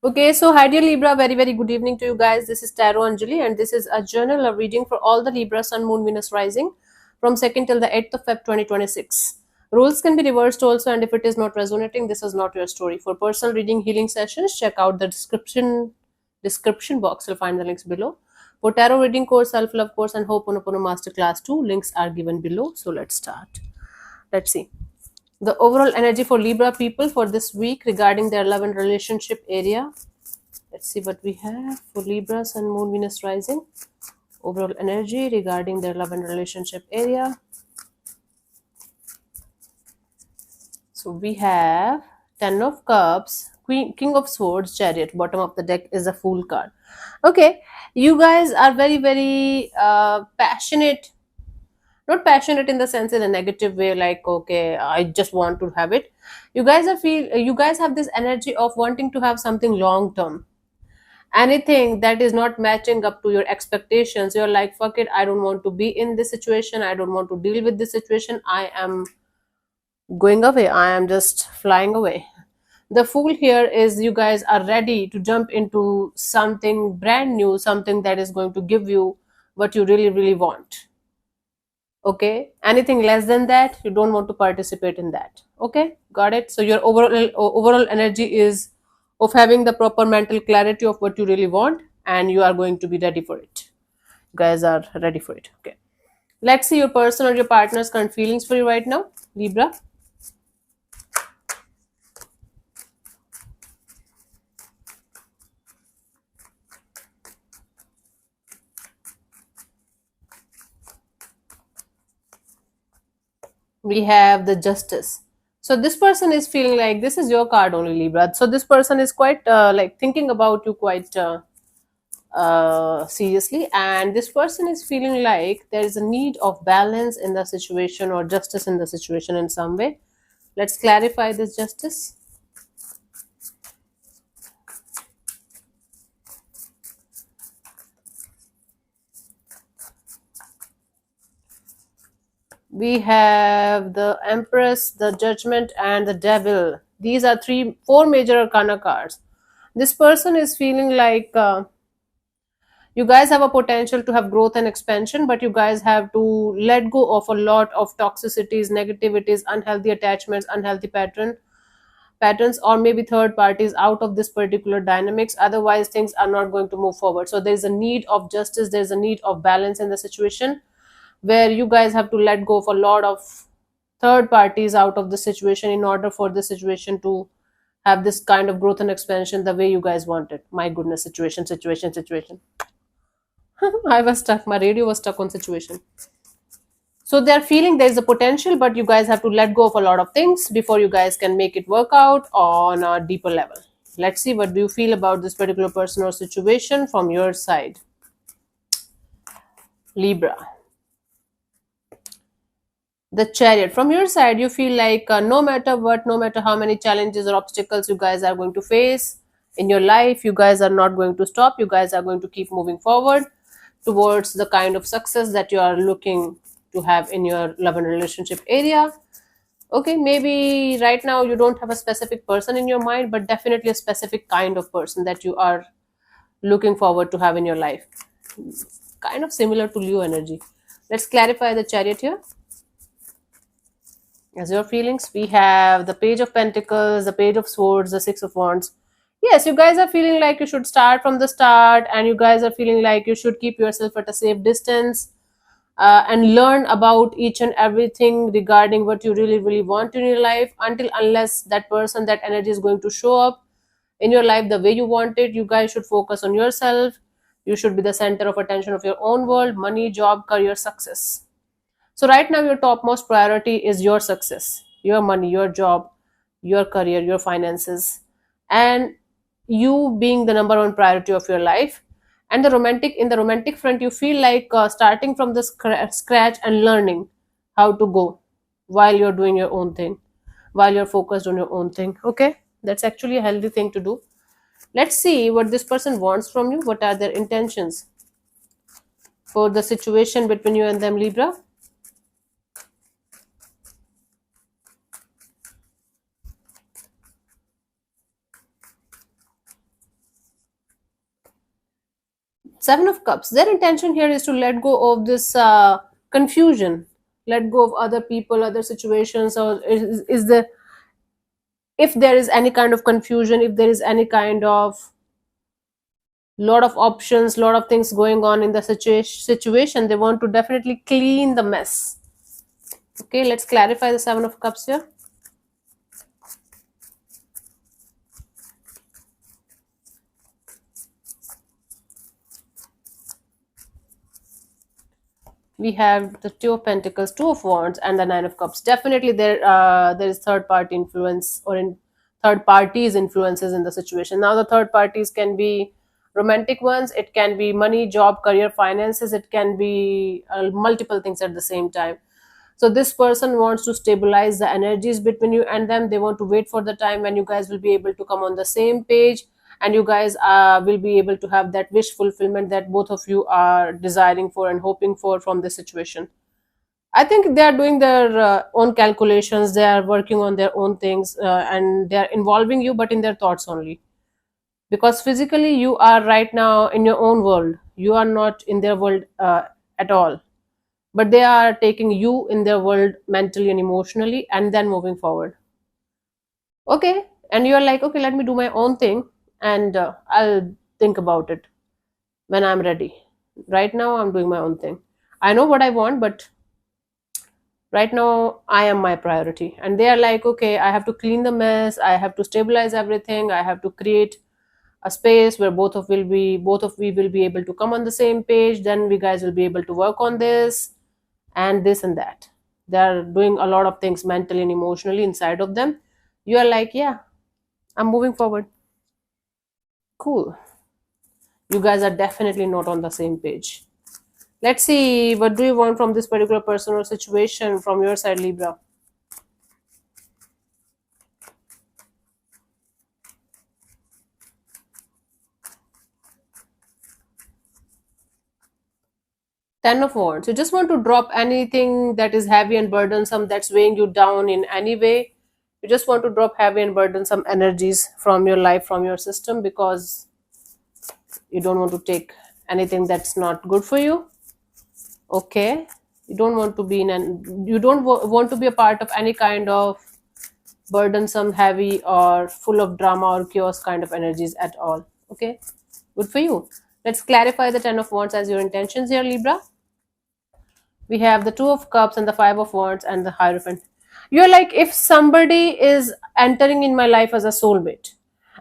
Okay, so hi dear Libra, very very good evening to you guys. This is Tarot Anjali, and this is a journal of reading for all the Libra Sun, Moon, Venus rising from 2nd till the 8th of Feb 2026. Rules can be reversed also, and if it is not resonating, this is not your story. For personal reading healing sessions, check out the description box. You'll find the links below. For tarot reading course, self love course, and Ho'oponopono Masterclass 2, links are given below. So let's start. Let's see the overall energy for Libra people for this week regarding their love and relationship area. Let's see what we have for Libra, Sun, Moon, Venus rising. Overall energy regarding their love and relationship area. So we have Ten of Cups, Queen, King of Swords, Chariot. Bottom of the deck is a Fool card. Okay, you guys are very, very passionate. Not passionate in the sense in a negative way, like okay, I just want to have it. You guys have this energy of wanting to have something long term. Anything that is not matching up to your expectations, you're like, fuck it, I don't want to be in this situation, I don't want to deal with this situation, I am going away, I am just flying away. The Fool here is you guys are ready to jump into something brand new, something that is going to give you what you really really want. Okay, anything less than that you don't want to participate in that. Okay, got it. So your overall energy is of having the proper mental clarity of what you really want, and you are going to be ready for it. You guys are ready for it. Okay, let's see your person or your partner's current feelings for you right now, Libra. We have the Justice. So this person is feeling like, this is your card only, Libra. So this person is quite like thinking about you quite seriously, and this person is feeling like there is a need of balance in the situation or justice in the situation in some way. Let's clarify this justice. We have the Empress, the Judgment, and the Devil. These are four major arcana cards. This person is feeling like you guys have a potential to have growth and expansion, but you guys have to let go of a lot of toxicities, negativities, unhealthy attachments, unhealthy patterns, or maybe third parties out of this particular dynamics. Otherwise things are not going to move forward. So there's a need of justice, there's a need of balance in the situation, where you guys have to let go of a lot of third parties out of the situation in order for the situation to have this kind of growth and expansion the way you guys want it. My goodness, situation. I was stuck, my radio was stuck on situation. So they're feeling there's a potential, but you guys have to let go of a lot of things before you guys can make it work out on a deeper level. Let's see what do you feel about this particular person or situation from your side, Libra. The Chariot. From your side, you feel like no matter what, no matter how many challenges or obstacles you guys are going to face in your life, you guys are not going to stop. You guys are going to keep moving forward towards the kind of success that you are looking to have in your love and relationship area. Okay, maybe right now you don't have a specific person in your mind, but definitely a specific kind of person that you are looking forward to have in your life. Kind of similar to Leo energy. Let's clarify the Chariot here. As your feelings, we have the Page of Pentacles, the Page of Swords, the Six of Wands. Yes, you guys are feeling like you should start from the start, and you guys are feeling like you should keep yourself at a safe distance, and learn about each and everything regarding what you really really want in your life, until unless that person, that energy is going to show up in your life the way you want it. You guys should focus on yourself. You should be the center of attention of your own world, money, job, career, success. So right now your topmost priority is your success, your money, your job, your career, your finances, and you being the number one priority of your life. And the romantic front, you feel like starting from the scratch and learning how to go while you're doing your own thing, while you're focused on your own thing. Okay, that's actually a healthy thing to do. Let's see what this person wants from you. What are their intentions for the situation between you and them, Libra? Seven of Cups. Their intention here is to let go of this confusion, let go of other people, other situations, or is there, if there is any kind of confusion, if there is any kind of lot of options, lot of things going on in the situation, they want to definitely clean the mess. Okay, let's clarify the Seven of Cups here. We have the Two of Pentacles, Two of Wands, and the Nine of Cups. Definitely, there is third party influence, or in third parties influences in the situation. Now, the third parties can be romantic ones. It can be money, job, career, finances. It can be multiple things at the same time. So this person wants to stabilize the energies between you and them. They want to wait for the time when you guys will be able to come on the same page, and you guys will be able to have that wish fulfillment that both of you are desiring for and hoping for from this situation. I think they are doing their own calculations, they are working on their own things, and they are involving you, but in their thoughts only, because physically you are right now in your own world, you are not in their world at all, but they are taking you in their world mentally and emotionally and then moving forward. Okay, and you're like, okay, let me do my own thing, and I'll think about it when I'm ready. Right now I'm doing my own thing. I know what I want, but right now I am my priority. And they are like, okay, I have to clean the mess, I have to stabilize everything, I have to create a space where both of we will be able to come on the same page, then we guys will be able to work on this and this and that. They are doing a lot of things mentally and emotionally inside of them. You are like, yeah, I'm moving forward. Cool. You guys are definitely not on the same page. Let's see, what do you want from this particular person or situation from your side, Libra? Ten of Wands. You just want to drop anything that is heavy and burdensome, that's weighing you down in any way. You just want to drop heavy and burdensome energies from your life, from your system, because you don't want to take anything that's not good for you. Okay, you don't want to be in an you don't want to be a part of any kind of burdensome, heavy, or full of drama or chaos kind of energies at all. Okay, good for you. Let's clarify the Ten of Wands as your intentions here, Libra. We have the Two of Cups and the Five of Wands and the Hierophant. You're like, if somebody is entering in my life as a soulmate,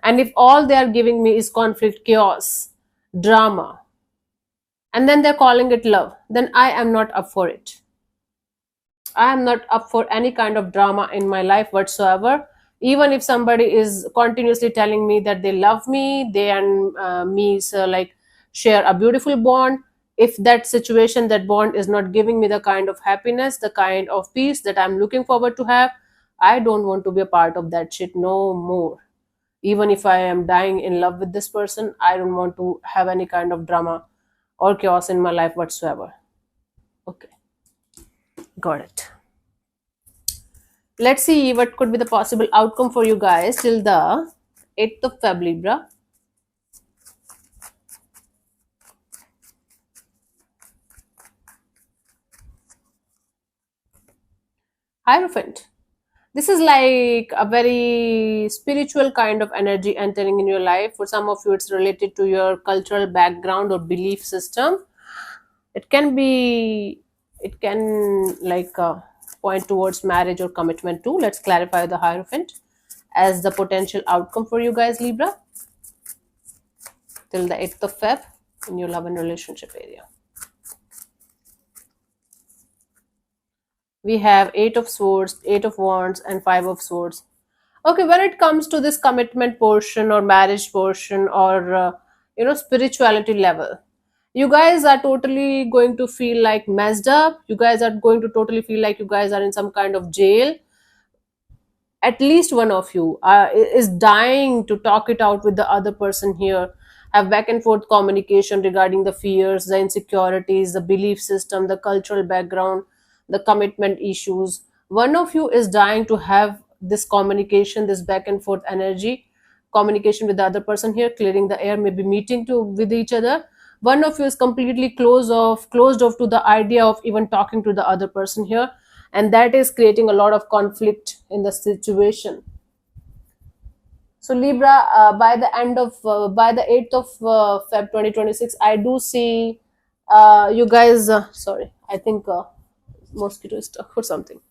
and if all they are giving me is conflict, chaos, drama, and then they're calling it love, then I am not up for it. I am not up for any kind of drama in my life whatsoever. Even if somebody is continuously telling me that they love me, they and me so like share a beautiful bond. If that situation, that bond is not giving me the kind of happiness, the kind of peace that I'm looking forward to have, I don't want to be a part of that shit no more. Even if I am dying in love with this person, I don't want to have any kind of drama or chaos in my life whatsoever. Okay, got it. Let's see what could be the possible outcome for you guys till the 8th of Feb, Libra. Hierophant. This is like a very spiritual kind of energy entering in your life. For some of you, it's related to your cultural background or belief system. It can be, it can like point towards marriage or commitment too. Let's clarify the Hierophant as the potential outcome for you guys, Libra, till the 8th of Feb in your love and relationship area. We have Eight of Swords, Eight of Wands, and Five of Swords. Okay, when it comes to this commitment portion or marriage portion or spirituality level, you guys are totally going to feel like messed up. You guys are going to totally feel like you guys are in some kind of jail. At least one of you is dying to talk it out with the other person here, have back and forth communication regarding the fears, the insecurities, the belief system, the cultural background, the commitment issues. One of you is dying to have this communication, this back and forth energy communication with the other person here, clearing the air, maybe meeting to with each other. One of you is completely closed off to the idea of even talking to the other person here, and that is creating a lot of conflict in the situation. So Libra, by the 8th of Feb 2026, I do see you guys. Sorry, I think mosquito is stuck or something.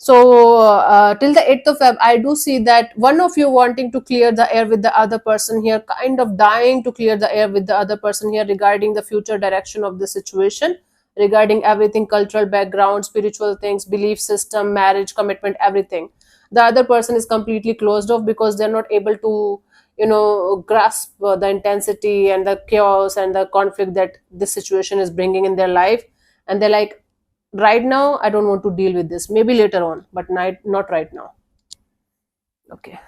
So till the 8th of Feb, I do see that one of you wanting to clear the air with the other person here, kind of dying to clear the air with the other person here regarding the future direction of the situation, regarding everything, cultural background, spiritual things, belief system, marriage, commitment, everything. The other person is completely closed off because they're not able to, grasp the intensity and the chaos and the conflict that this situation is bringing in their life. And they're like, right now I don't want to deal with this, maybe later on, but not right now. Okay,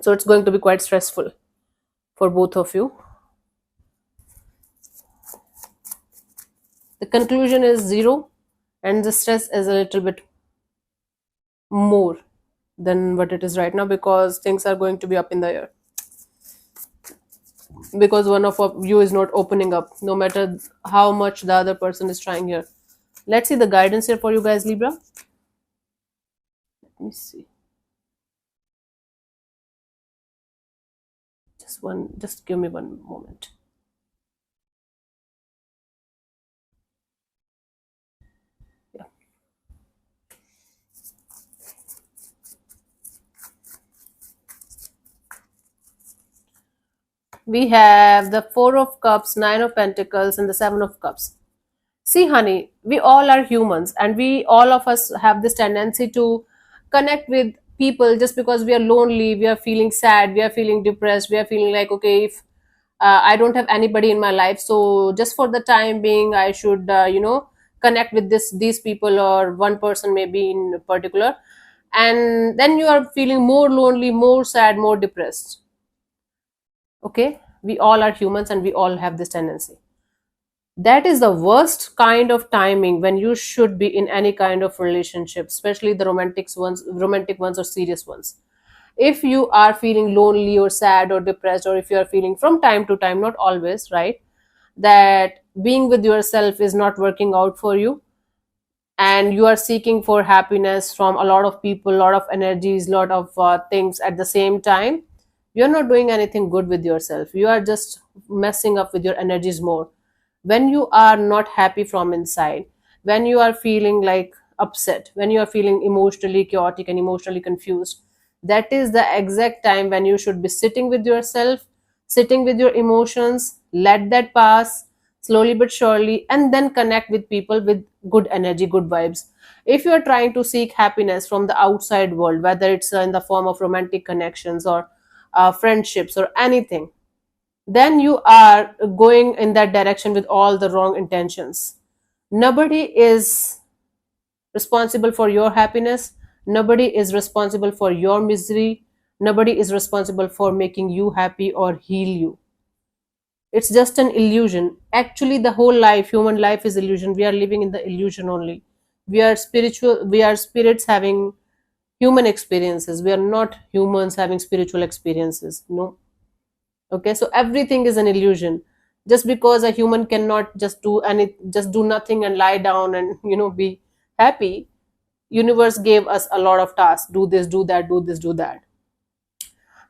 so it's going to be quite stressful for both of you. The conclusion is 0, and the stress is a little bit more than what it is right now, because things are going to be up in the air, because one of you is not opening up, no matter how much the other person is trying here. Let's see the guidance here for you guys, Libra. Let me see. Just give me one moment. Yeah. We have the 4 of Cups, 9 of Pentacles, and the 7 of Cups. See, honey, we all are humans, and we all of us have this tendency to connect with people just because we are lonely, we are feeling sad, we are feeling depressed, we are feeling like, okay, if I don't have anybody in my life, so just for the time being, I should, connect with these people or one person maybe in particular, and then you are feeling more lonely, more sad, more depressed. Okay, we all are humans, and we all have this tendency. That is the worst kind of timing when you should be in any kind of relationship, especially the romantic ones or serious ones. If you are feeling lonely or sad or depressed, or if you are feeling from time to time, not always, right, that being with yourself is not working out for you, and you are seeking for happiness from a lot of people, a lot of energies, lot of things at the same time, you're not doing anything good with yourself. You are just messing up with your energies more. When you are not happy from inside, when you are feeling like upset, when you are feeling emotionally chaotic and emotionally confused, that is the exact time when you should be sitting with yourself, sitting with your emotions, let that pass slowly but surely, and then connect with people with good energy, good vibes. If you are trying to seek happiness from the outside world, whether it's in the form of romantic connections or friendships or anything, then you are going in that direction with all the wrong intentions. Nobody is responsible for your happiness. Nobody is responsible for your misery. Nobody is responsible for making you happy or heal you. It's just an illusion. Actually, the whole life, human life, is illusion. We are living in the illusion only. We are spiritual, we are spirits having human experiences. We are not humans having spiritual experiences. No. Okay, so everything is an illusion. Just because a human cannot just do nothing and lie down and be happy, universe gave us a lot of tasks: do this, do that, do this, do that.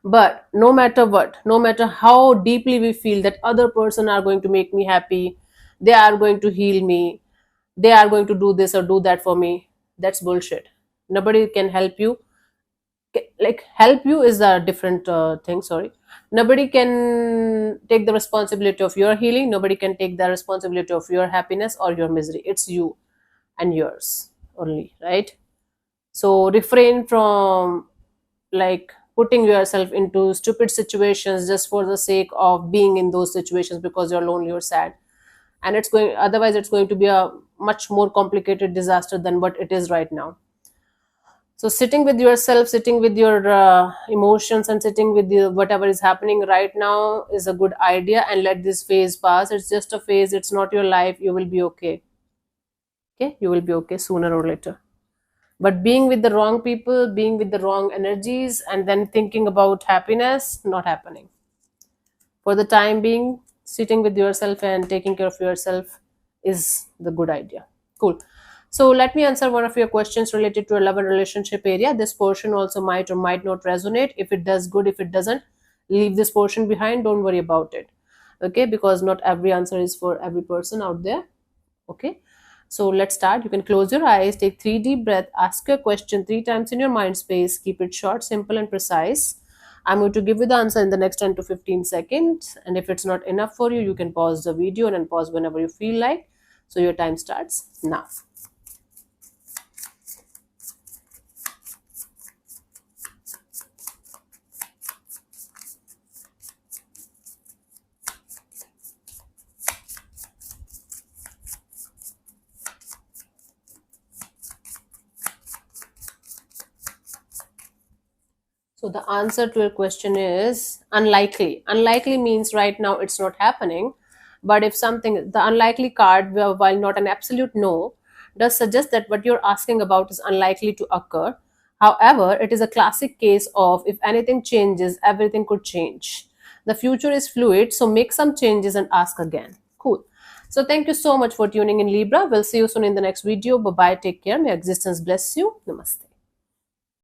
But no matter what, no matter how deeply we feel that other person are going to make me happy, they are going to heal me, they are going to do this or do that for me, that's bullshit. Nobody can help you. Like, help you is a different thing, sorry. Nobody can take the responsibility of your healing. Nobody can take the responsibility of your happiness or your misery. It's you and yours only, right? So refrain from, like, putting yourself into stupid situations just for the sake of being in those situations because you're lonely or sad. And it's going to be a much more complicated disaster than what it is right now. So sitting with yourself, sitting with your emotions, and sitting with whatever is happening right now is a good idea, and let this phase pass. It's just a phase, it's not your life. You will be okay. Okay, you will be okay sooner or later. But being with the wrong people, being with the wrong energies, and then thinking about happiness, not happening. For the time being, sitting with yourself and taking care of yourself is the good idea. Cool. So let me answer one of your questions related to a love and relationship area. This portion also might or might not resonate. If it does, good. If it doesn't, leave this portion behind. Don't worry about it. Okay, because not every answer is for every person out there. Okay, so let's start. You can close your eyes, take 3 deep breaths, ask your question 3 times in your mind space. Keep it short, simple, and precise. I'm going to give you the answer in the next 10 to 15 seconds. And if it's not enough for you, you can pause the video and then pause whenever you feel like. So your time starts now. So the answer to your question is unlikely. Unlikely means right now it's not happening. But if something, the unlikely card, while not an absolute no, does suggest that what you're asking about is unlikely to occur. However, it is a classic case of if anything changes, everything could change. The future is fluid, so make some changes and ask again. Cool. So thank you so much for tuning in, Libra. We'll see you soon in the next video. Bye bye. Take care. May existence bless you. Namaste.